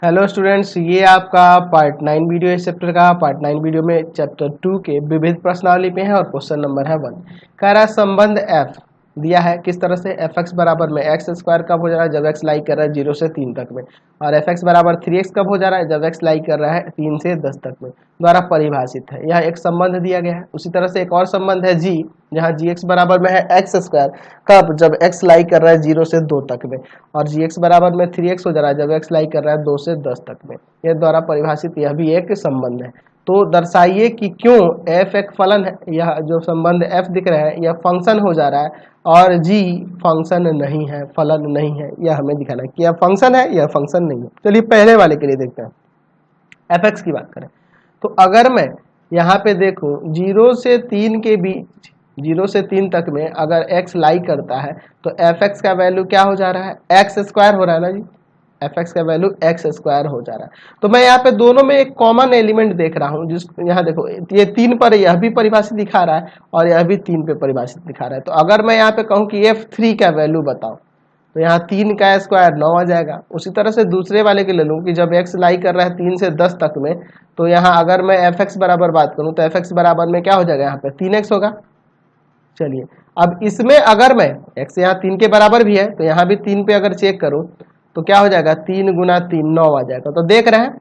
Hello students, ये आपका part 9 video इस चैप्टर का। पार्ट 9 वीडियो में चैप्टर 2 के विविध प्रश्नावली पे है और क्वेश्चन नंबर है 1। कह रहा है संबंध f दिया है किस तरह से एफ एक्स बराबर में एक्स स्क्वायर कब हो जा रहा है जब एक्स लाई कर रहा है 0 से 3 तक में, और एफ एक्स बराबर 3x कब हो जा रहा है जब एक्स लाई कर रहा है 3 से 10 तक में, द्वारा परिभाषित है। यह एक संबंध दिया गया है। उसी तरह से एक और संबंध है जी, जहाँ जी एक्स बराबर में है एक्स स्क्वायर कब जब एक्स लाई कर रहा है 0 से 2 तक में, और जी एक्स बराबर में 3x हो जा रहा है जब एक्स लाई कर रहा है 2 से 10 तक में। यह द्वारा परिभाषित यह भी एक संबंध है। तो दर्शाइए कि क्यों f एक फलन है, यह जो संबंध f दिख रहा है यह फंक्शन हो जा रहा है और g फंक्शन नहीं है, फलन नहीं है। यह हमें दिखाना है कि यह फंक्शन है, यह फंक्शन नहीं है। चलिए पहले वाले के लिए देखते हैं। f(x) की बात करें तो अगर मैं यहाँ पे देखूं 0 से 3 के बीच, 0 से 3 तक में अगर x लाई करता है तो f(x) का वैल्यू क्या हो जा रहा है, x स्क्वायर हो रहा है ना जी। f(x) का वैल्यू x स्क्वायर हो जा रहा है। तो मैं यहाँ पे दोनों में एक कॉमन एलिमेंट देख रहा हूँ, जिस यहाँ देखो ये 3 पर यह भी परिभाषित दिखा रहा है और यह भी 3 पे परिभाषित दिखा रहा है। तो अगर मैं यहाँ पे कहूँ कि f3 का वैल्यू बताओ तो यहाँ 3 का स्क्वायर 9 आ जाएगा। उसी तरह से दूसरे वाले के ले लूँ कि जब x लाई कर रहा है 3 से 10 तक में, तो यहाँ अगर मैं f(x) बराबर बात करूँ तो f(x) बराबर में क्या हो जाएगा, यहाँ पे 3x होगा। चलिए अब इसमें अगर मैं x यहाँ 3 के बराबर भी है तो यहाँ भी 3 पे अगर चेक करूँ तो क्या हो जाएगा, 3 गुना 3 9 आ जाएगा। तो देख रहे हैं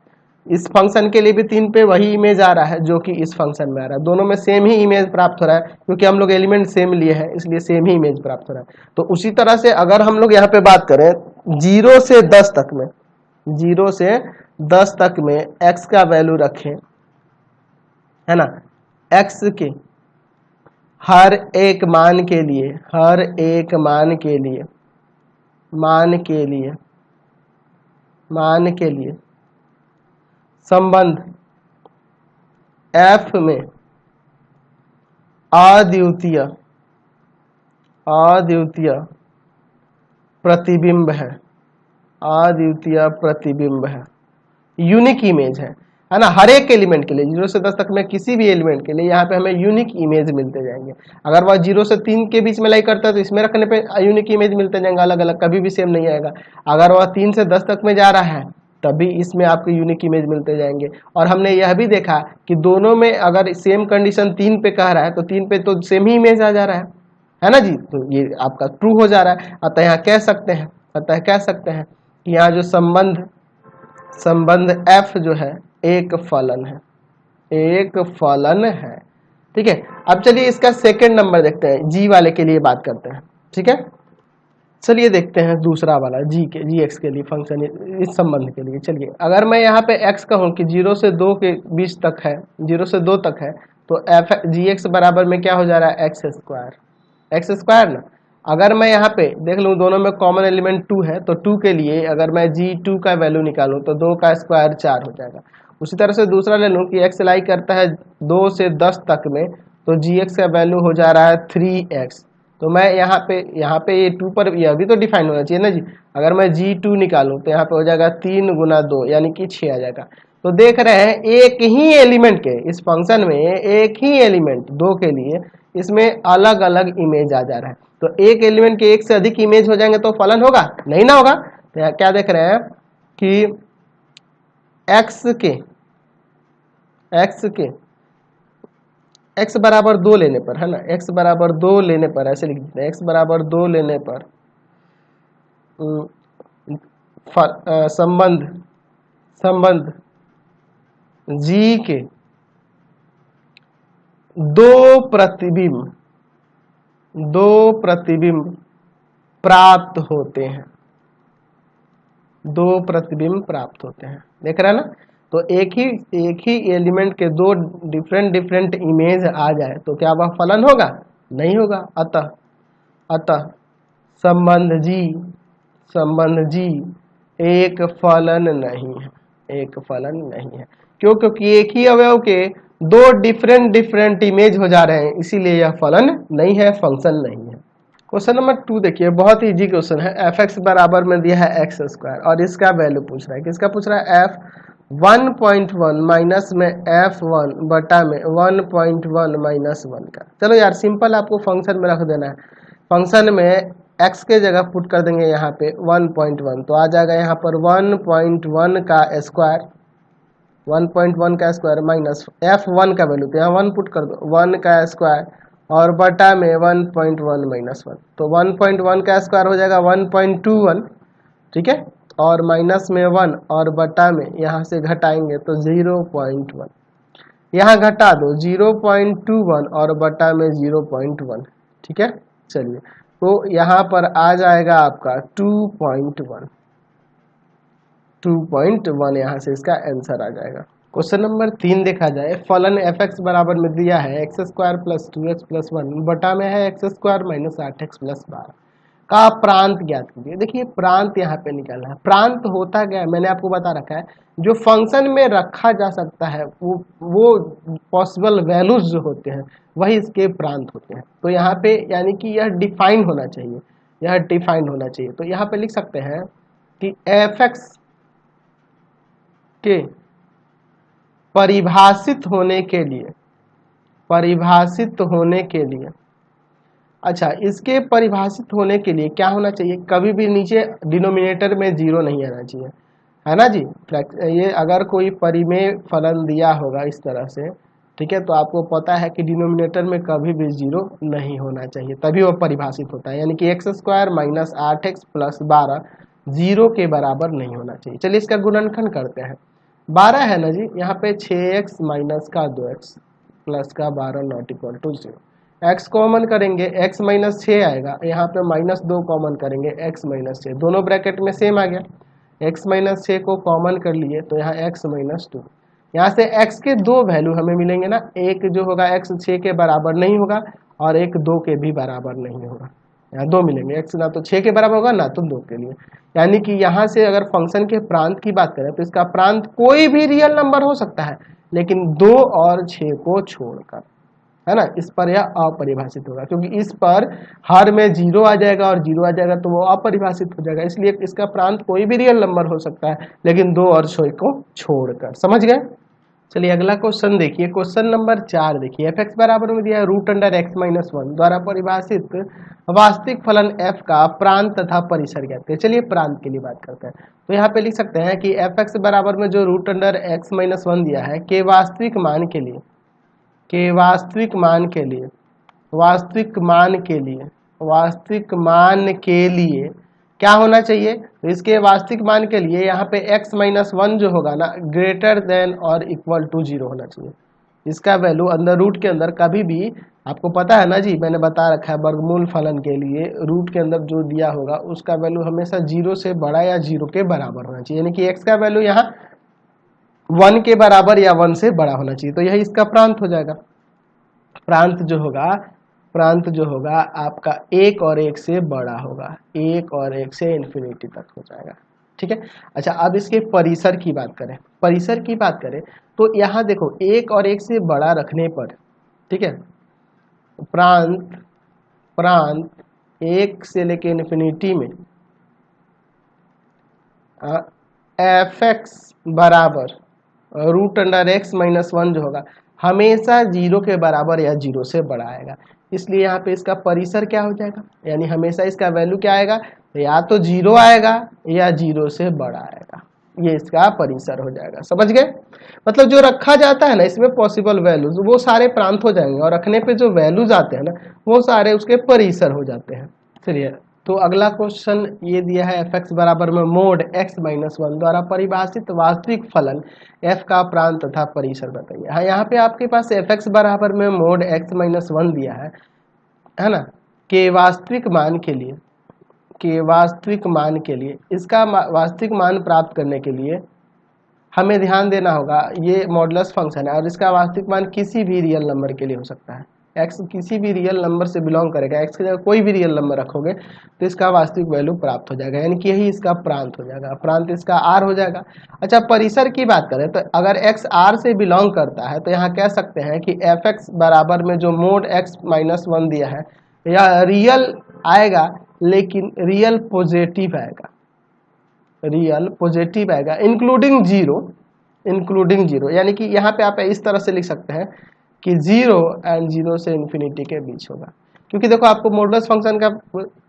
इस फंक्शन के लिए भी 3 पे वही इमेज आ रहा है जो कि इस फंक्शन में आ रहा है। दोनों में सेम ही इमेज प्राप्त हो रहा है क्योंकि हम लोग एलिमेंट सेम लिए हैं, इसलिए सेम ही इमेज प्राप्त हो रहा है। तो उसी तरह से अगर हम लोग यहाँ पे बात करें 0 से 10 तक में, 0 से 10 तक में x का वैल्यू रखें, है ना, x के हर एक मान के लिए, हर एक मान के लिए, मान के लिए, मान के लिए संबंध f में अद्वितीय, अद्वितीय प्रतिबिंब है, अद्वितीय प्रतिबिंब है, यूनिक इमेज है ना। हर एक एलिमेंट के लिए 0 से 10 तक में किसी भी एलिमेंट के लिए यहाँ पे हमें यूनिक इमेज मिलते जाएंगे। अगर वह 0 से 3 के बीच में लाई करता है तो इसमें रखने पे यूनिक इमेज मिलते जाएंगे, अलग अलग, कभी भी सेम नहीं आएगा। अगर वह 3 से 10 तक में जा रहा है तभी इसमें आपको यूनिक इमेज मिलते जाएंगे। और हमने यह भी देखा कि दोनों में अगर सेम कंडीशन 3 पे कह रहा है तो 3 पे तो सेम ही इमेज आ जा रहा है ना जी। तो ये आपका ट्रू हो जा रहा है। अतः यहाँ कह सकते हैं, अतः कह सकते हैं कि यहाँ जो संबंध f जो है एक फलन है, एक फलन है। ठीक है, अब चलिए इसका सेकंड नंबर देखते हैं, जी वाले के लिए बात करते हैं। ठीक है, चलिए देखते हैं दूसरा वाला जी के, जी एक्स के लिए फंक्शन, इस संबंध के लिए। चलिए अगर मैं यहाँ पे x कहूँ कि 0 से 2 के बीच तक है, 0 से 2 तक है, तो एफ जी एक्स बराबर में क्या हो जा रहा है, एक्स स्क्वायर, एक्स स्क्वायर ना। अगर मैं यहाँ पे देख लूँ दोनों में कॉमन एलिमेंट 2 है तो 2 के लिए अगर मैं g2 का वैल्यू निकालूँ तो 2 का स्क्वायर 4 हो जाएगा। उसी तरह से दूसरा ले लूँ कि x लाई करता है 2 से 10 तक में, तो gx का वैल्यू हो जा रहा है 3x। तो मैं यहाँ पे ये 2 पर यह भी तो डिफाइन होना चाहिए ना जी। अगर मैं g2 निकालूँ तो यहाँ पे हो जाएगा 3 गुना 2 यानी कि 6 आ जाएगा। तो देख रहे हैं एक ही एलिमेंट के इस फंक्शन में, एक ही एलिमेंट 2 के लिए इसमें अलग अलग इमेज आ जा रहा है। तो एक एलिमेंट के एक से अधिक इमेज हो जाएंगे तो फलन होगा, नहीं ना होगा। तो यहाँ क्या देख रहे हैं कि x बराबर 2 लेने पर, है ना, x बराबर 2 लेने पर, ऐसे लिख देते हैं, x बराबर 2 लेने पर संबंध जी के दो प्रतिबिंब प्राप्त होते हैं, दो प्रतिबिंब प्राप्त होते हैं। देख रहे हैं ना। तो एक ही एलिमेंट के दो डिफरेंट इमेज आ जाए तो क्या वह फलन होगा, नहीं होगा। अतः संबंध जी एक फलन नहीं है, एक फलन नहीं है। क्यों? क्योंकि एक ही अवयव के दो डिफरेंट इमेज हो जा रहे हैं, इसीलिए यह फलन नहीं है, फंक्शन नहीं है। क्वेश्चन नंबर 2 देखिए, बहुत इजी क्वेश्चन है। एफ एक्स बराबर में दिया है एक्स स्क्वायर और इसका वैल्यू पूछ रहा है, किसका पूछ रहा है, एफ 1.1 माइनस में f1 बटा में 1.1 माइनस 1 का। चलो यार सिंपल आपको फंक्शन में रख देना है। फंक्शन में x के जगह पुट कर देंगे यहाँ पे 1.1, तो आ जाएगा यहाँ पर 1.1 का स्क्वायर, 1.1 का स्क्वायर माइनस f1 का वैल्यू, तो यहाँ 1 पुट कर दो, 1 का स्क्वायर और बटा में 1.1 माइनस 1, तो 1.1 का स्क्वायर हो जाएगा 1.21, ठीक है, और माइनस में 1 और बटा में यहाँ से घटाएंगे तो 0.1, यहाँ घटा दो 0.21 और बटा में 0.1, ठीक है। चलिए, तो यहाँ पर आ जाएगा आपका 2.1 यहाँ से इसका आंसर आ जाएगा। क्वेश्चन नंबर 3 देखा जाए, फलन fx बराबर में दिया है x square plus 2x plus 1 बटा में है x square minus 8x plus 12 का प्रांत ज्ञात कीजिए। देखिए प्रांत यहाँ पे निकालना है। प्रांत होता क्या है, मैंने आपको बता रखा है, जो फंक्शन में रखा जा सकता है वो पॉसिबल वैल्यूज जो होते हैं वही इसके प्रांत होते हैं। तो यहाँ पे यानी कि यह डिफाइंड होना चाहिए, यह डिफाइंड होना चाहिए। तो यहाँ पे लिख सकते हैं कि fx के परिभाषित होने के लिए अच्छा, इसके परिभाषित होने के लिए क्या होना चाहिए, कभी भी नीचे डिनोमिनेटर में 0 नहीं आना चाहिए, है ना जी। ये अगर कोई परिमेय फलन दिया होगा इस तरह से, ठीक है, तो आपको पता है कि डिनोमिनेटर में कभी भी 0 नहीं होना चाहिए, तभी वो परिभाषित होता है। यानी कि x square minus 8x plus 12 0 के बराबर नहीं होना चाहिए। चलिए इसका गुणनखंड करते हैं। 12 है ना जी, यहाँ पे 6x माइनस का 2x प्लस का 12 not equal to 0। x common करेंगे, x माइनस 6 आएगा, यहाँ पे माइनस 2 कॉमन करेंगे, x माइनस 6 दोनों ब्रैकेट में सेम आ गया, x माइनस 6 को कॉमन कर लिए तो यहाँ x माइनस 2। यहाँ से x के दो वैल्यू हमें मिलेंगे ना, एक जो होगा x 6 के बराबर नहीं होगा और एक 2 के भी बराबर नहीं होगा, यहाँ 2 मिलेंगे, x ना तो 6 के बराबर होगा ना तो 2 के लिए। यानी कि यहाँ से अगर फंक्शन के प्रांत की बात करें तो इसका प्रांत कोई भी रियल नंबर हो सकता है, लेकिन 2 और 6 को छोड़कर, है ना। इस पर यह अपरिभाषित होगा, क्योंकि इस पर हर में 0 आ जाएगा और 0 आ जाएगा तो वो अपरिभाषित हो जाएगा, इसलिए इसका प्रांत कोई भी रियल नंबर हो सकता है, लेकिन 2 और 6 को छोड़कर। समझ गए। चलिए अगला क्वेश्चन देखिए, क्वेश्चन नंबर 4 देखिए, fx बराबर में दिया है रूट अंडर x माइनस 1 द्वारा परिभाषित वास्तविक फलन f का प्रांत तथा परिसर ज्ञात करें। चलिए प्रांत के लिए बात करते हैं। तो यहाँ पे लिख सकते हैं कि fx बराबर में जो रूट अंडर x माइनस 1 दिया है के वास्तविक मान के लिए क्या होना चाहिए, तो इसके वास्तविक मान के लिए यहाँ पे x माइनस 1 जो होगा ना ग्रेटर देन और इक्वल टू 0 होना चाहिए। इसका वैल्यू अंदर रूट के अंदर कभी भी, आपको पता है ना जी, मैंने बता रखा है वर्गमूल फलन के लिए रूट के अंदर जो दिया होगा उसका वैल्यू हमेशा 0 से बड़ा या 0 के बराबर होना चाहिए, यानी कि x का वैल्यू यहाँ 1 के बराबर या 1 से बड़ा होना चाहिए, तो यही इसका प्रांत हो जाएगा। प्रांत जो होगा आपका 1 और 1 से बड़ा होगा, 1 और 1 से इन्फिनिटी तक हो जाएगा, ठीक है। अच्छा, अब इसके परिसर की बात करें तो यहाँ देखो 1 और 1 से बड़ा रखने पर, ठीक है, प्रांत 1 से लेके इन्फिनिटी में fx बराबर रूट अंडर x माइनस 1 जो होगा हमेशा 0 के बराबर या 0 से बड़ा आएगा, इसलिए यहाँ पे इसका परिसर क्या हो जाएगा, यानी हमेशा इसका वैल्यू क्या आएगा, या तो 0 आएगा या 0 से बड़ा आएगा, ये इसका परिसर हो जाएगा। समझ गए। मतलब जो रखा जाता है ना इसमें पॉसिबल वैल्यूज वो सारे प्रांत हो जाएंगे, और रखने पे जो वैल्यूज आते हैं ना वो सारे उसके परिसर हो जाते हैं। चलिए, तो अगला क्वेश्चन ये दिया है fx बराबर में मोड x माइनस 1 द्वारा परिभाषित वास्तविक फलन f का प्रांत तथा परिसर बताइए। हाँ, यहाँ पे आपके पास fx बराबर में मोड x माइनस 1 दिया है ना, के वास्तविक मान के लिए इसका वास्तविक मान प्राप्त करने के लिए हमें ध्यान देना होगा, ये मॉडुलस फंक्शन है और इसका वास्तविक मान किसी भी रियल नंबर के लिए हो सकता है। x किसी भी रियल नंबर से बिलोंग करेगा, x की जगह कोई भी रियल नंबर रखोगे तो इसका वास्तविक वैल्यू प्राप्त हो जाएगा, यानी कि यही इसका प्रांत हो जाएगा, प्रांत इसका r हो जाएगा। अच्छा, परिसर की बात करें तो अगर x r से बिलोंग करता है तो यहाँ कह सकते हैं कि fx बराबर में जो मोड x माइनस 1 दिया है यह रियल आएगा, लेकिन रियल पॉजिटिव आएगा इंक्लूडिंग जीरो, यानी कि यहाँ पे आप इस तरह से लिख सकते हैं कि 0 एंड 0 से इन्फिनिटी के बीच होगा। क्योंकि देखो आपको मॉडुलस फंक्शन का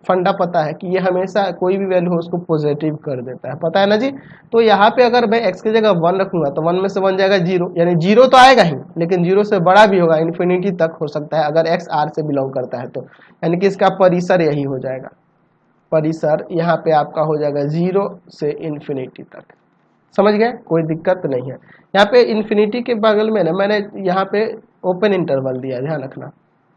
फंडा पता है कि ये हमेशा कोई भी वैल्यू हो उसको पॉजिटिव कर देता है, पता है ना जी। तो यहाँ पे अगर मैं x की जगह 1 रखूंगा तो 1 में से 1 जाएगा 0, यानी 0 तो आएगा ही, लेकिन 0 से बड़ा भी होगा, इन्फिनिटी तक हो सकता है अगर x r से बिलोंग करता है तो, यानी कि इसका परिसर यही हो जाएगा। परिसर यहाँ पे आपका हो जाएगा 0 से इन्फिनिटी तक। समझ गए, कोई दिक्कत नहीं है। यहाँ पे इन्फिनिटी के बगल में ना मैंने यहाँ पे ओपन इंटरवल दिया, ध्यान रखना,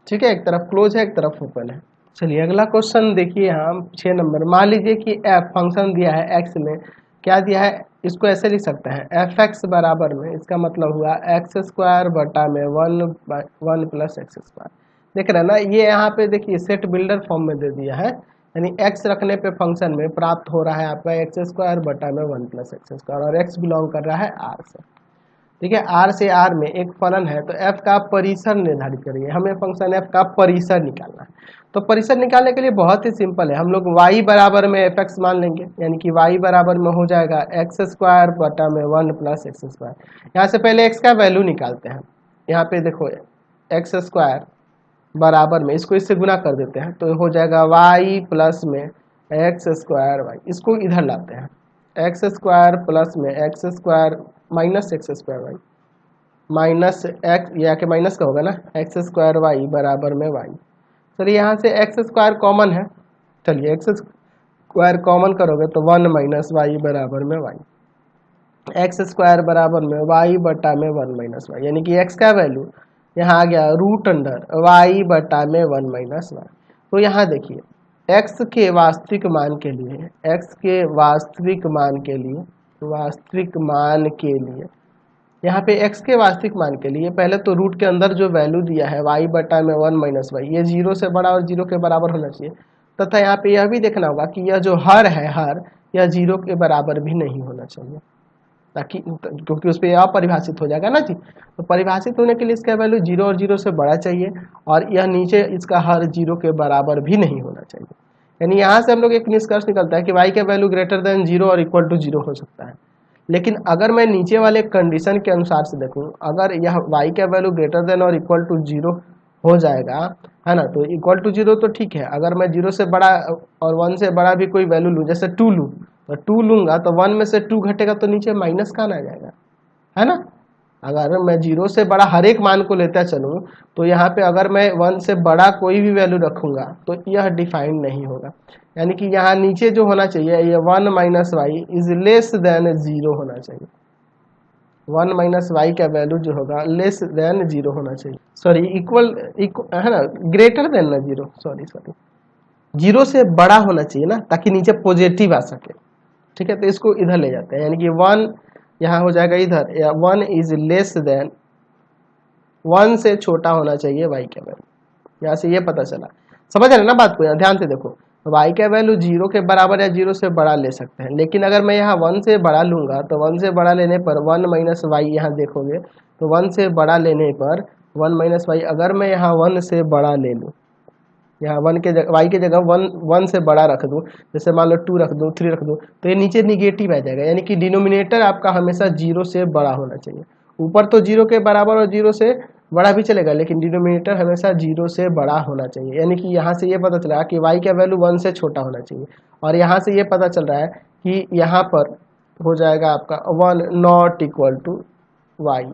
ठीक है। एक तरफ क्लोज है, एक तरफ ओपन है। चलिए अगला क्वेश्चन देखिए, हम 6 नंबर। मान लीजिए कि f फंक्शन दिया है x में, क्या दिया है, इसको ऐसे लिख सकते हैं एफ एक्स बराबर में, इसका मतलब हुआ एक्स स्क्वायर बटा में 1 प्लस एक्स स्क्वायर। देख रहे हैं ना, ये यहाँ पे देखिए सेट बिल्डर फॉर्म में दे दिया है, यानी x रखने पे फंक्शन में प्राप्त हो रहा है आपका एक्स स्क्वायर बटा में 1 प्लस एक्स स्क्वायर, और x बिलोंग कर रहा है r से, ठीक है। r से r में एक फलन है, तो f का परिसर निर्धारित करिए, हमें फंक्शन f का परिसर निकालना है। तो परिसर निकालने के लिए बहुत ही सिंपल है, हम लोग y बराबर में एफ एक्स मान लेंगे, यानी कि y बराबर में हो जाएगा एक्स स्क्वायर बटा में 1 प्लस एक्स स्क्वायर। यहाँ से पहले x का वैल्यू निकालते हैं, यहाँ पे देखो एक्स स्क्वायर बराबर में, इसको इससे गुना कर देते हैं तो हो जाएगा y प्लस में एक्स स्क्वायर वाई, इसको इधर लाते हैं एक्स स्क्वायर प्लस में X square minus X square Y, minus X, या के माइनस का होगा ना, एक्स स्क्वायर वाई बराबर में वाई। चलिए यहाँ से एक्स स्क्वायर कॉमन है, चलिए एक्स स्क्वायर कॉमन करोगे तो 1 माइनस वाई बराबर में वाई, एक्स स्क्वायर बराबर में वाई बटा में 1 माइनस वाई, यानी कि एक्स का वैल्यू यहाँ आ गया रूट अंडर वाई बटा में 1 माइनस वाई। तो यहाँ देखिए एक्स के वास्तविक मान के लिए, एक्स के वास्तविक मान के लिए, वास्तविक मान के लिए, यहाँ पे x के वास्तविक मान के लिए पहले तो रूट के अंदर जो वैल्यू दिया है y बटा में 1 माइनस वाई, ये 0 से बड़ा और 0 के बराबर होना चाहिए, तथा यहाँ पे यह भी देखना होगा कि यह जो हर है, हर यह 0 के बराबर भी नहीं होना चाहिए, ताकि क्योंकि उस पर अपरिभाषित हो जाएगा ना जी। तो परिभाषित होने के लिए इसका वैल्यू 0 और 0 से बड़ा चाहिए, और यह नीचे इसका हर 0 के बराबर भी नहीं होना चाहिए। यानी यहाँ से हम लोग एक निष्कर्ष निकलता है कि y का वैल्यू ग्रेटर देन 0 और इक्वल टू 0 हो सकता है। लेकिन अगर मैं नीचे वाले कंडीशन के अनुसार से देखूं, अगर यह y का वैल्यू ग्रेटर देन और इक्वल टू 0 हो जाएगा, है ना, तो इक्वल टू 0 तो ठीक है। अगर मैं 0 से बड़ा और 1 से बड़ा भी कोई वैल्यू लूँ, जैसे 2 लूँ, तो 2 लूंगा तो 1 में से 2 घटेगा तो नीचे माइनस का आ जाएगा, है ना। अगर मैं 0 से बड़ा हर एक मान को लेता चलूँ तो यहाँ पे अगर मैं 1 से बड़ा कोई भी वैल्यू रखूंगा तो यह डिफाइंड नहीं होगा, यानी कि यहाँ नीचे जो होना चाहिए ये 1 minus Y is less than 0 होना चाहिए। 1 माइनस वाई का वैल्यू जो होगा लेस देन 0 होना चाहिए, सॉरी इक्वल है ना, ग्रेटर देन ना 0, सॉरी 0 से बड़ा होना चाहिए ना, ताकि नीचे पॉजिटिव आ सके, ठीक है। तो इसको इधर ले जाते हैं, यानी कि 1 यहाँ हो जाएगा इधर, या 1 इज लेस देन, 1 से छोटा होना चाहिए y का वैल्यू, यहाँ से ये पता चला। समझ रहे ना बात को, यहाँ ध्यान से देखो, y का वैल्यू 0 के बराबर या 0 से बड़ा ले सकते हैं, लेकिन अगर मैं यहाँ 1 से बड़ा लूंगा तो 1 से बड़ा लेने पर 1 माइनस वाई, यहाँ देखोगे तो 1 से बड़ा लेने पर 1 माइनस वाई, अगर मैं यहाँ 1 से बड़ा ले लूँ, यहाँ 1 के जगह y की जगह 1 से बड़ा रख दूँ, जैसे मान लो 2 रख दूँ, 3 रख दूँ, तो ये नीचे निगेटिव आ जाएगा, यानी कि डिनोमिनेटर आपका हमेशा 0 से बड़ा होना चाहिए। ऊपर तो 0 के बराबर और 0 से बड़ा भी चलेगा, लेकिन डिनोमिनेटर हमेशा 0 से बड़ा होना चाहिए, यानी कि यहाँ से ये पता चला कि y का वैल्यू 1 से छोटा होना चाहिए, और यहाँ से ये पता चल रहा है कि यहाँ पर हो जाएगा आपका 1 not equal to Y,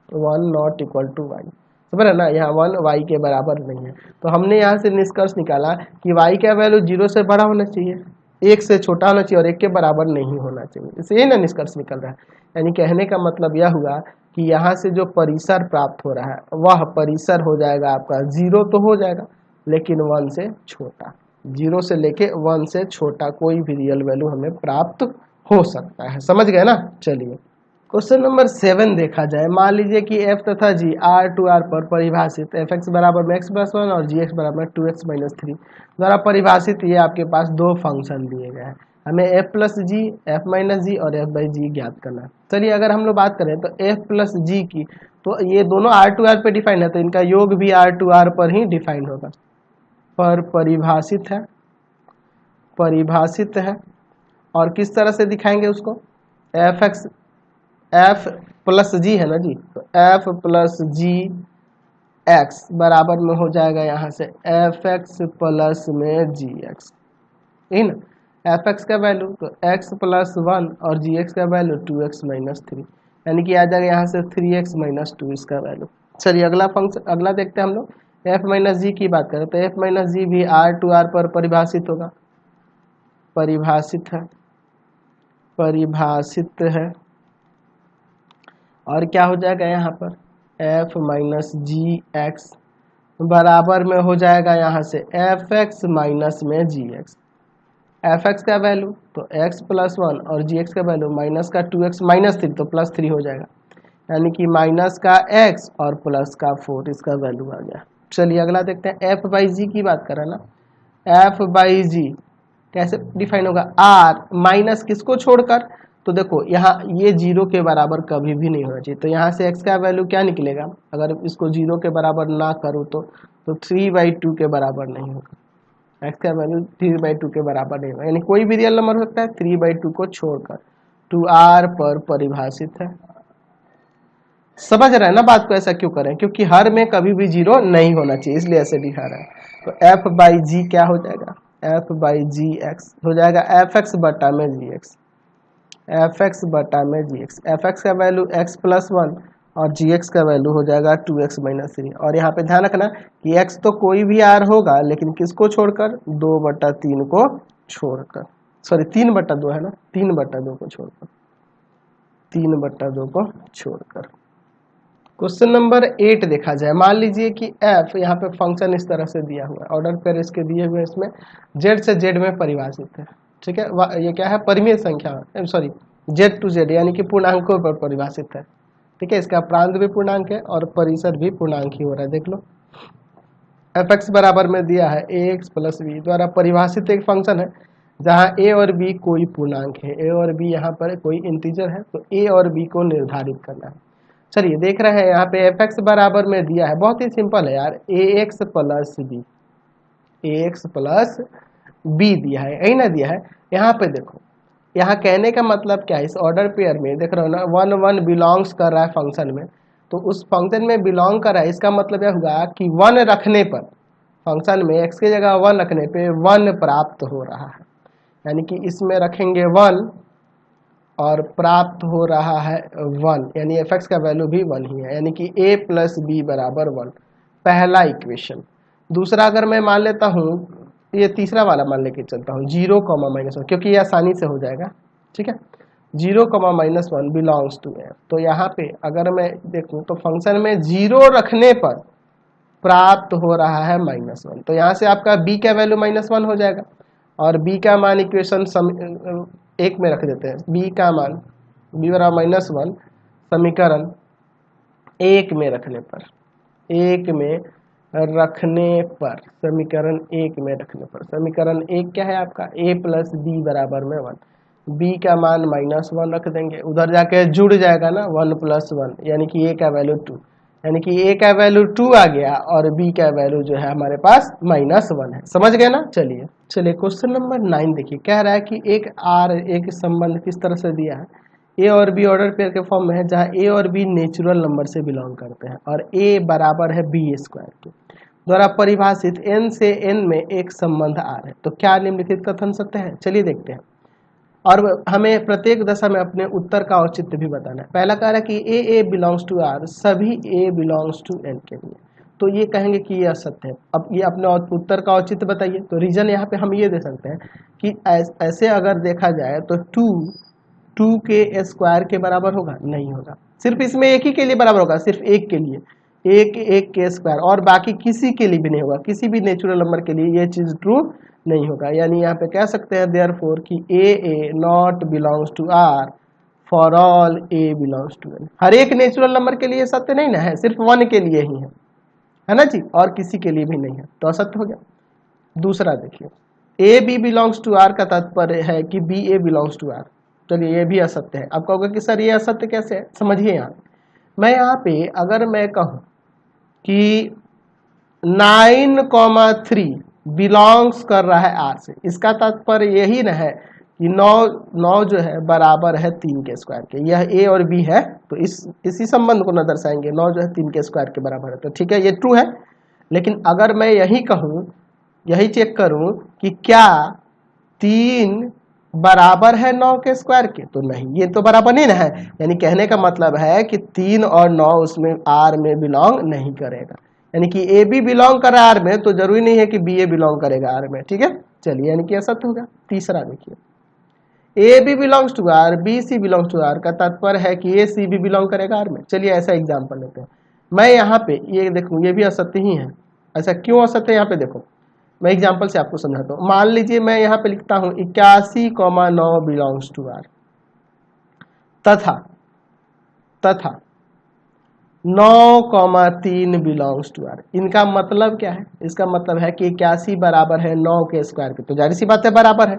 1 not equal to Y, समझ रहे ना, यहाँ 1 y के बराबर नहीं है। तो हमने यहाँ से निष्कर्ष निकाला कि y का वैल्यू 0 से बड़ा होना चाहिए, 1 से छोटा होना चाहिए और 1 के बराबर नहीं होना चाहिए, इससे ये ना निष्कर्ष निकल रहा है। यानी कहने का मतलब यह हुआ कि यहाँ से जो परिसर प्राप्त हो रहा है वह परिसर हो जाएगा आपका 0 तो हो जाएगा, लेकिन 1 से छोटा, 0 से लेके 1 से छोटा कोई भी रियल वैल्यू हमें प्राप्त हो सकता है। समझ गए ना। चलिए क्वेश्चन नंबर 7 देखा जाए। मान लीजिए कि f तथा g r टू r पर परिभाषित f x बराबर में x प्लस 1 और g x बराबर में 2x माइनस 3 द्वारा परिभाषित ये आपके पास दो फंक्शन दिए गए हैं, हमें f प्लस जी, f माइनस जी और f बाई जी ज्ञात करना है। चलिए अगर हम लोग बात करें तो f प्लस जी की, तो ये दोनों r टू r पे डिफाइन है, तो इनका योग भी r टू r पर ही डिफाइन होगा, पर परिभाषित है, परिभाषित है। और किस तरह से दिखाएंगे उसको, f प्लस जी है ना जी, तो f प्लस जी एक्स बराबर में हो जाएगा यहाँ से एफ एक्स प्लस में जी एक्स, ठीक ना। एफ एक्स का वैल्यू तो एक्स प्लस वन और जी एक्स का value two X minus three, यानी कि आ जाएगा यहाँ से थ्री एक्स माइनस टू इसका वैल्यू। चलिए अगला फंक्शन अगला देखते हैं हम लोग। एफ माइनस जी की बात करें तो एफ माइनस जी भी आर टू आर पर परिभाषित होगा, परिभाषित है। और क्या हो जाएगा यहाँ पर एफ माइनस जी एक्स बराबर में हो जाएगा यहाँ से एफ एक्स माइनस में जी एक्स। एफ एक्स का वैल्यू तो एक्स प्लस वन और जी एक्स का वैल्यू माइनस का टू एक्स माइनस थ्री तो प्लस थ्री हो जाएगा, यानी कि माइनस का एक्स और प्लस का फोर इसका वैल्यू आ गया। चलिए अगला देखते हैं। एफ बाई जी की बात करें ना, एफ बाई जी कैसे डिफाइन होगा, आर माइनस किसको छोड़कर, तो देखो यहाँ ये जीरो के बराबर कभी भी नहीं होना चाहिए, तो यहाँ से एक्स का वैल्यू क्या निकलेगा, अगर इसको जीरो के बराबर ना करूँ तो थ्री बाई टू के बराबर नहीं होगा, एक्स का वैल्यू थ्री बाई टू के बराबर नहीं होगा, यानी कोई भी रियल नंबर हो सकता है थ्री बाई टू को छोड़कर, टू आर पर परिभाषित है। समझ रहे हैं ना बात को, ऐसा क्यों करें, क्योंकि हर में कभी भी जीरो नहीं होना चाहिए इसलिए ऐसे दिखा रहा है। तो एफ बाई जी क्या हो जाएगा, एफ बाई जी एक्स हो जाएगा एफ एक्स बटा में जी एक्स, एफ एक्स बटा में जी एक्स। एफ एक्स का वैल्यू एक्स प्लस वन और जी एक्स का वैल्यू हो जाएगा टू एक्स माइनस थ्री। और यहाँ पे ध्यान रखना कि एक्स तो कोई भी आर होगा लेकिन किसको छोड़कर, दो बटा तीन को छोड़कर, सॉरी तीन बटा दो है ना, तीन बटा दो को छोड़कर, तीन बटा दो को छोड़कर। क्वेश्चन नंबर 8 देखा जाए। मान लीजिए कि f यहाँ पे फंक्शन इस तरह से दिया हुआ है, ऑर्डर पेयर इसके दिए हुए, इसमें z से z में परिभाषित है, ठीक है। ये क्या है, परिमेय संख्या, सॉरी z टू z यानी कि पूर्णांकों पर परिभाषित है, ठीक है। इसका प्रांत भी पूर्णांक है और परिसर भी पूर्णांक ही हो रहा है, देख लो। एफ एक्स बराबर में दिया है ए एक्स प्लस बी द्वारा परिभाषित एक फंक्शन है जहाँ a और b कोई पूर्णांक है, a और b यहाँ पर कोई इंटीजर है, तो a और b को निर्धारित करना है। चलिए देख रहे हैं यहाँ पे एफ एक्स बराबर में दिया है, बहुत ही सिंपल है यार, ए एक्स प्लस बी, ए एक्स प्लस बी दिया है, यही ना दिया है। यहाँ पे देखो, यहाँ कहने का मतलब क्या है, इस ऑर्डर पेयर में देख रहे हो ना, वन वन बिलोंग्स कर रहा है फंक्शन में, तो उस फंक्शन में बिलोंग कर रहा है, इसका मतलब यह हुआ कि वन रखने पर फंक्शन में एक्स की जगह वन रखने पे वन प्राप्त हो रहा है, यानी कि इसमें रखेंगे वन और प्राप्त हो रहा है वन, यानी एफ एक्स का वैल्यू भी वन ही है, यानी कि a प्लस बी बराबर वन, पहला इक्वेशन। दूसरा अगर मैं मान लेता हूँ, ये तीसरा वाला मान लेके चलता हूँ, जीरो कॉमा माइनस वन, क्योंकि ये आसानी से हो जाएगा, ठीक है। Zero comma minus one belongs to F, तो यहाँ पे अगर मैं देखूँ तो फंक्शन में जीरो रखने पर प्राप्त हो रहा है माइनस वन, तो यहाँ से आपका b का वैल्यू माइनस वन हो जाएगा, और b का मान इक्वेशन एक में रख देते हैं, b का मान b बराबर माइनस वन समीकरण एक में रखने पर, एक में रखने पर, समीकरण एक में रखने पर, समीकरण एक क्या है आपका, a प्लस बी बराबर में वन, b का मान माइनस वन रख देंगे, उधर जाके जुड़ जाएगा ना वन प्लस वन, यानी कि a का वैल्यू टू, यानी कि a का वैल्यू टू आ गया और b का वैल्यू जो है हमारे पास माइनस वन है। समझ गए ना। चलिए क्वेश्चन नंबर 9 देखिए, कह रहा है कि एक संबंध किस तरह से दिया है, a और b ऑर्डर पेयर के फॉर्म में है जहां a और b नेचुरल नंबर से बिलोंग करते हैं और a बराबर है b स्क्वायर के द्वारा परिभाषित n से n में एक संबंध r है, तो क्या निम्नलिखित कथन सत्य है। चलिए देखते हैं, और हमें प्रत्येक दशा में अपने उत्तर का औचित्य भी बताना है। पहला कह रहा है कि a बिलोंग्स टू r, सभी a बिलोंग्स टू n के लिए, तो ये कहेंगे कि ये असत्य है। अब ये अपने उत्तर का औचित्य बताइए, तो रीजन यहाँ पे हम ये दे सकते हैं कि ऐसे अगर देखा जाए तो टू के स्क्वायर के बराबर होगा, नहीं होगा, सिर्फ इसमें एक ही के लिए बराबर होगा, सिर्फ एक के लिए, एक के स्क्वायर, और बाकी किसी के लिए भी नहीं होगा, किसी भी नेचुरल नंबर के लिए ये चीज ट्रू नहीं होगा। यानी यहाँ पे कह सकते हैं देयरफॉर कि a not belongs to r for all a belongs to n, हर एक नेचुरल नंबर के लिए सत्य नहीं ना है, सिर्फ वन के लिए ही है ना जी, और किसी के लिए भी नहीं है, तो असत्य हो गया। दूसरा देखिए, a b belongs to r का तात्पर्य है कि b a belongs to r, चलिए ये भी असत्य है। अब कहोगे कि सर ये असत्य कैसे है, समझिए यहाँ मैं यहाँ पे अगर मैं कहूँ कि 9,3 बिलोंग्स कर रहा है आर से, इसका तात्पर्य यही न है कि 9 जो है बराबर है 3 के स्क्वायर के। यह ए और बी है, तो इसी संबंध को न दर्शाएंगे। 9 जो है 3 के स्क्वायर के बराबर है, तो ठीक है, ये ट्रू है। लेकिन अगर मैं यही कहूँ, यही चेक करूँ कि क्या 3 बराबर है 9 के स्क्वायर के, तो नहीं, ये तो बराबर नहीं ना है। यानी कहने का मतलब है कि 3 और 9 उसमें आर में बिलोंग नहीं करेगा। यानी कि ए बी बिलोंग कर रहा है आर में, तो जरूरी नहीं है कि बी ए बिलोंग करेगा आर में। ठीक है, चलिए, यानी कि असत्य होगा। तीसरा देखिए, A B belongs to R, B C belongs to R का तात्पर्य है कि ए सी बी बिलोंग करेगा आर में। चलिए ऐसा एग्जाम्पल लेते हैं। मैं यहाँ पे ये देखूँ, ये भी असत्य ही है। ऐसा क्यों असत्य है, यहाँ पे देखो, मैं एग्जाम्पल से आपको समझाता हूँ। मान लीजिए मैं यहाँ पे लिखता हूँ 81,9 बिलोंग्स टू आर, तथा 9,3 बिलोंग्स टू आर। इनका मतलब क्या है? इसका मतलब है कि 81 बराबर है 9 के स्क्वायर के, तो जाहिर सी बात है बराबर है।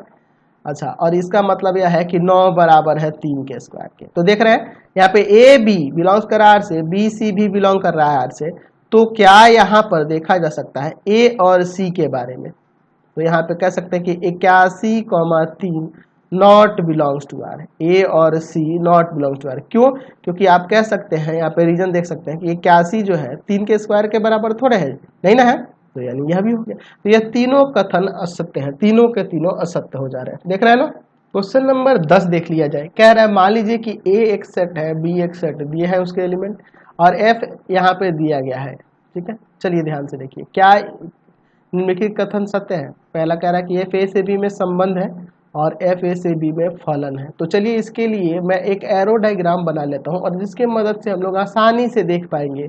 अच्छा, और इसका मतलब यह है कि 9 बराबर है 3 के स्क्वायर के। तो देख रहे हैं यहाँ पे ए बी बिलोंग्स कर रहा है आर से, बी सी भी बिलोंग कर रहा है आर से, तो क्या यहाँ पर देखा जा सकता है ए और सी के बारे में? तो यहाँ पे कह सकते हैं कि 81,3 नॉट बिलोंग्स टू आर, ए और सी नॉट बिलोंग्स टू आर। क्यों? क्योंकि आप कह सकते हैं, यहाँ पे रीजन देख सकते हैं कि 81 जो है 3 के स्क्वायर के बराबर थोड़े है, नहीं ना है, तो यानी यह भी हो गया। तो यह तीनों कथन असत्य हैं, तीनों के तीनों असत्य हो जा रहे हैं। देख रहे हैं ना। क्वेश्चन नंबर 10 देख लिया जाए। कह रहा है मान लीजिए कि ए एक सेट है, बी एक सेट दिए है उसके एलिमेंट, और एफ यहाँ पे दिया गया है। ठीक है, चलिए ध्यान से देखिए, क्या निम्नलिखित कथन सत्य है? पहला कह रहा है कि एफ ए से बी में संबंध है और एफ ए से बी में फलन है। तो चलिए इसके लिए मैं एक एरो डायग्राम बना लेता हूँ, और जिसके मदद से हम लोग आसानी से देख पाएंगे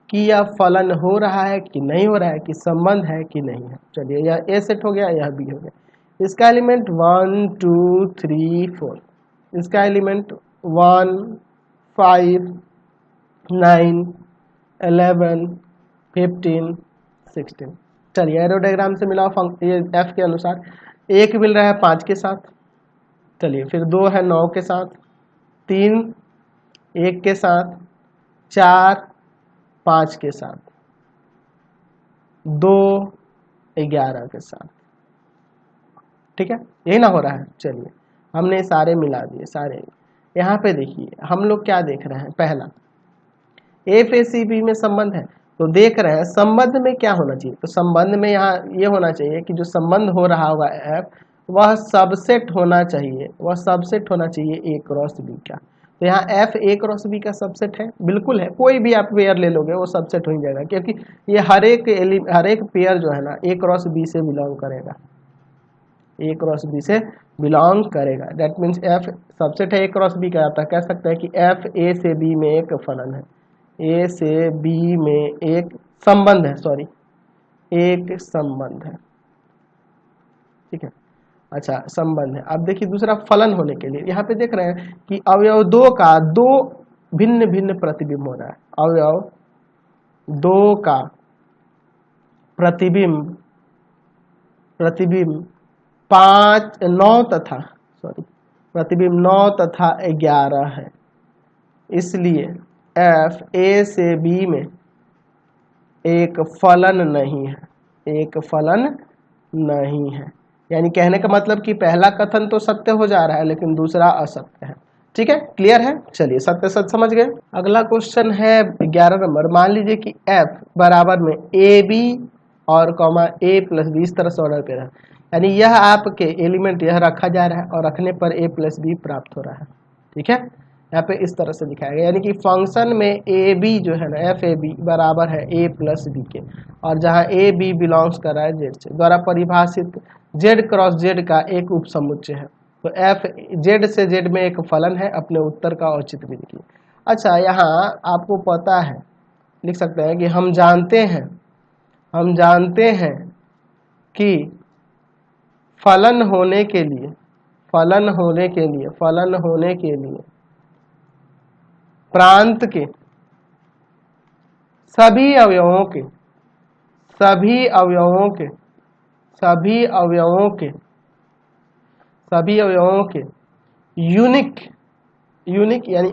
कि यह फलन हो रहा है कि नहीं हो रहा है, कि संबंध है कि नहीं है। चलिए, यह ए सेट हो गया, यह बी हो गया। इसका एलिमेंट 1 2 3 4, इसका एलिमेंट 1 5 9 11 15 16। चलिए एरो डायग्राम से मिला ये एफ के अनुसार, एक मिल रहा है 5 के साथ, चलिए फिर 2 है 9 के साथ, 3 1 के साथ, 4 5 के साथ, 2 11 के साथ। ठीक है, यही ना हो रहा है। चलिए हमने सारे मिला दिए सारे। यहाँ पे देखिए हम लोग क्या देख रहे हैं, पहला एफ ए सी बी में संबंध है, तो देख रहे हैं संबंध में क्या होना चाहिए। तो संबंध में यहाँ ये होना चाहिए कि जो संबंध हो रहा होगा एफ, वह सबसेट होना चाहिए, वह सबसेट होना चाहिए ए क्रॉस बी का। तो यहाँ एफ ए क्रॉस बी का सबसेट है, बिल्कुल है। कोई भी आप पेयर ले लोगे वो सबसेट हो ही जाएगा, क्योंकि ये हर एक पेयर जो है ना ए क्रॉस बी से बिलोंग करेगा, ए क्रॉस बी से बिलोंग करेगा। दैट मीन्स एफ सबसेट है ए क्रॉस बी का। आप कह सकते हैं कि एफ ए से बी में एक फलन है, ए से बी में एक संबंध है, सॉरी एक संबंध है। ठीक है, अच्छा संबंध है। अब देखिए दूसरा फलन होने के लिए यहाँ पे देख रहे हैं कि अवयव दो का दो भिन्न भिन्न प्रतिबिंब हो रहा है। अवयव दो का प्रतिबिंब 9 तथा प्रतिबिंब 9 तथा 11 है। इसलिए एफ ए से बी में एक फलन नहीं है, एक फलन नहीं है। यानी कहने का मतलब कि पहला कथन तो सत्य हो जा रहा है, लेकिन दूसरा असत्य है। ठीक है, क्लियर है। चलिए सत्य सत्य समझ गए। अगला क्वेश्चन है 11 नंबर। मान लीजिए कि एफ बराबर में ए बी और कॉमा ए प्लस बी, इस तरह से ऑर्डर पे रहा, यानी यह आपके एलिमेंट यह रखा जा रहा है और रखने पर ए प्लस बी प्राप्त हो रहा है। ठीक है, यहाँ पे इस तरह से दिखाया गया, यानी कि फंक्शन में ए बी जो है ना, एफ ए बी बराबर है ए प्लस बी के, और जहाँ ए बी बिलोंग्स कर रहा है जेड से, द्वारा परिभाषित जेड क्रॉस जेड का एक उप समुच्चय है। तो एफ जेड से जेड में एक फलन है। अपने उत्तर का औचित्य भी लिखिए। अच्छा, यहाँ आपको पता है, लिख सकते हैं कि हम जानते हैं कि फलन होने के लिए प्रांत के सभी अवयवों के यूनिक यानी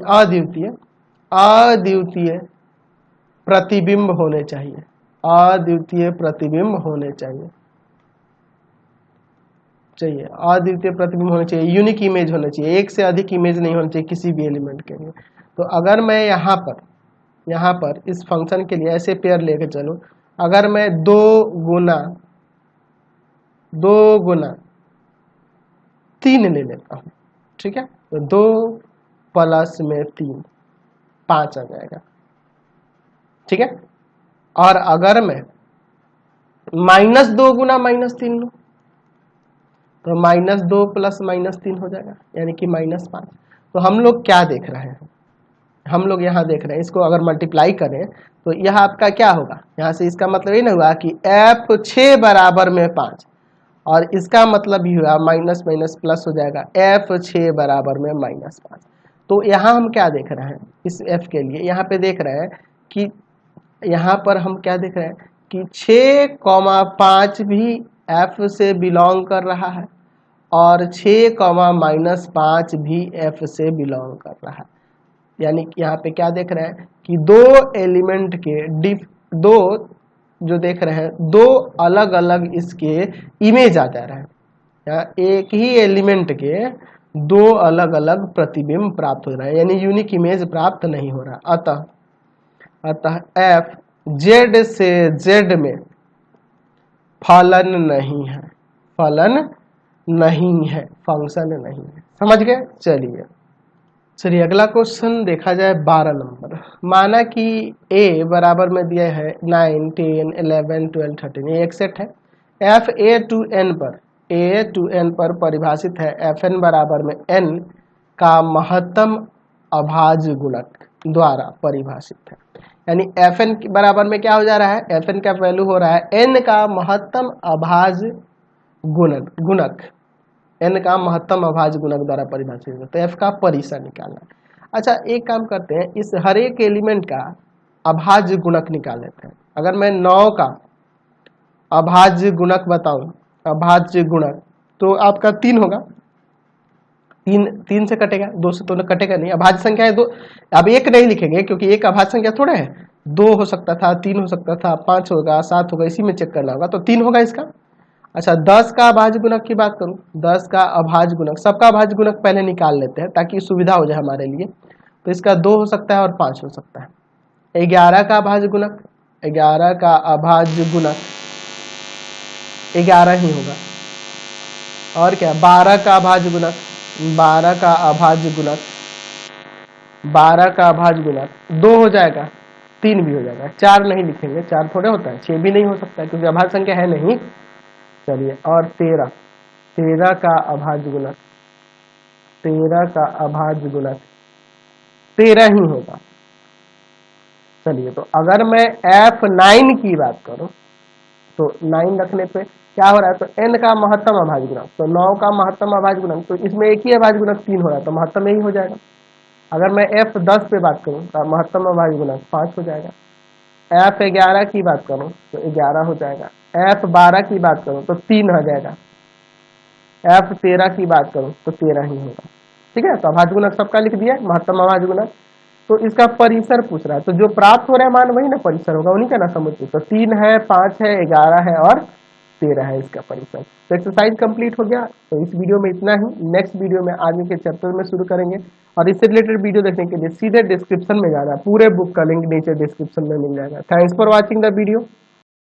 अद्वितीय प्रतिबिंब होने चाहिए, चाहिए, अद्वितीय प्रतिबिंब होना चाहिए, यूनिक इमेज होना चाहिए, एक से अधिक इमेज नहीं होना चाहिए किसी भी एलिमेंट के लिए। तो अगर मैं यहाँ पर इस फंक्शन के लिए ऐसे पेयर लेके चलूं, अगर मैं दो गुना 3 ले लेता हूँ, ठीक है, तो 2 प्लस में 3 5 आ जाएगा, ठीक है। और अगर मैं -2 गुना -3 लूँ तो -2 प्लस -3 हो जाएगा, यानी कि -5। तो हम लोग क्या देख रहे हैं, हम लोग यहाँ देख रहे हैं, इसको अगर मल्टीप्लाई करें तो यह आपका क्या होगा, यहाँ से इसका मतलब ये ना हुआ कि f6 बराबर में 5, और इसका मतलब ये हुआ माइनस माइनस प्लस हो जाएगा, f6 बराबर में -5। तो यहाँ हम क्या देख रहे हैं, इस f के लिए यहाँ पे देख रहे हैं कि यहाँ पर हम क्या देख रहे हैं कि 6,5 भी f से बिलोंग कर रहा है, और 6,-5 भी f से बिलोंग कर रहा है। यानी कि यहाँ पे क्या देख रहे हैं कि दो एलिमेंट के दो जो देख रहे हैं, दो अलग अलग इसके इमेज आ जा रहे हैं। यहाँ एक ही एलिमेंट के दो अलग अलग प्रतिबिंब प्राप्त हो रहा है, यानी यूनिक इमेज प्राप्त नहीं हो रहा। अतः f z से z में फलन नहीं है, फलन नहीं है, फंक्शन नहीं है। समझ गए? चलिए अगला क्वेश्चन देखा जाए 12 नंबर। माना कि a बराबर में दिया है 9, 10, 11, 12, 13, ये एक सेट है। f a to n पर परिभाषित है, fn बराबर में n का महत्तम अभाज्य गुणक द्वारा परिभाषित है। यानी fn बराबर में क्या हो जा रहा है, fn का वैल्यू हो रहा है n का महत्तम अभाज्य गुणक n का महत्तम अभाज्य गुणक द्वारा परिभाषित है। तो f का परिसर निकालना है। अच्छा, एक काम करते हैं, इस हर एक एलिमेंट का अभाज्य गुणक निकाल लेते हैं। अगर मैं 9 का अभाज्य गुणक बताऊं, अभाज्य गुणक, तो आपका 3 होगा। 3 से कटेगा, 2 से तो कटेगा नहीं। अभाज्य संख्या है 2, अब 1 नहीं लिखेंगे क्योंकि एक अभाज्य संख्या थोड़ा है, 2 हो सकता था, 3 हो सकता था, 5 होगा, 7 होगा, इसी में चेक करना होगा। तो 3 होगा इसका। अच्छा, 10 का अभाज्य गुणक की बात करूं, 10 का अभाज्य गुणक, सबका अभाज्य गुणक पहले निकाल लेते हैं ताकि सुविधा हो जाए हमारे लिए। तो इसका 2 हो सकता है और 5 हो सकता है। 11 का अभाज्य गुणक, 11 का अभाज्य गुणक 11 ही होगा। और क्या, 12 का अभाज्य गुणक, 12 का अभाज्य गुणक, 12 का अभाज्य गुणक 2 हो जाएगा, 3 भी हो जाएगा। 4 नहीं लिखेंगे, 4 थोड़े होता है, 6 भी नहीं हो सकता है क्योंकि अभाज्य संख्या है नहीं। चलिए, और 13 का अभाज्य गुणक, 13 का अभाज्य गुणक 13 ही होगा। चलिए, तो अगर मैं F9 की बात करूं तो 9 रखने पे क्या हो रहा है, तो n का महत्तम अभाज्य गुणक, तो 9 का महत्तम अभाज्य गुणक, तो इसमें एक ही अभाज्य गुणक 3 हो रहा है, तो महत्तम यही हो जाएगा। अगर मैं F10 पे बात करूं तो महत्तम अभाज्य गुणक 5 हो जाएगा। F11 की बात करूं तो 11 हो जाएगा। F12 की बात करूं तो 3 आ जाएगा। F13 की बात करूं तो 13 ही होगा। ठीक है, तो अभाज्य गुणक सबका लिख दिया, महत्तम अभाज्य गुणक। तो इसका परिसर पूछ रहा है, तो जो प्राप्त हो रहा है मान वही ना परिसर होगा, उन्हीं का ना समुच्चय। तो 3 है, 5 है, 11 है और 13 है इसका परिसर। तो एक्सरसाइज कंप्लीट हो गया। तो इस वीडियो में इतना ही। नेक्स्ट वीडियो में आगे के चैप्टर में शुरू करेंगे, और इससे रिलेटेड वीडियो देखने के लिए सीधे डिस्क्रिप्शन में जाना, पूरे बुक का लिंक नीचे डिस्क्रिप्शन में मिल जाएगा। Thanks for watching the video.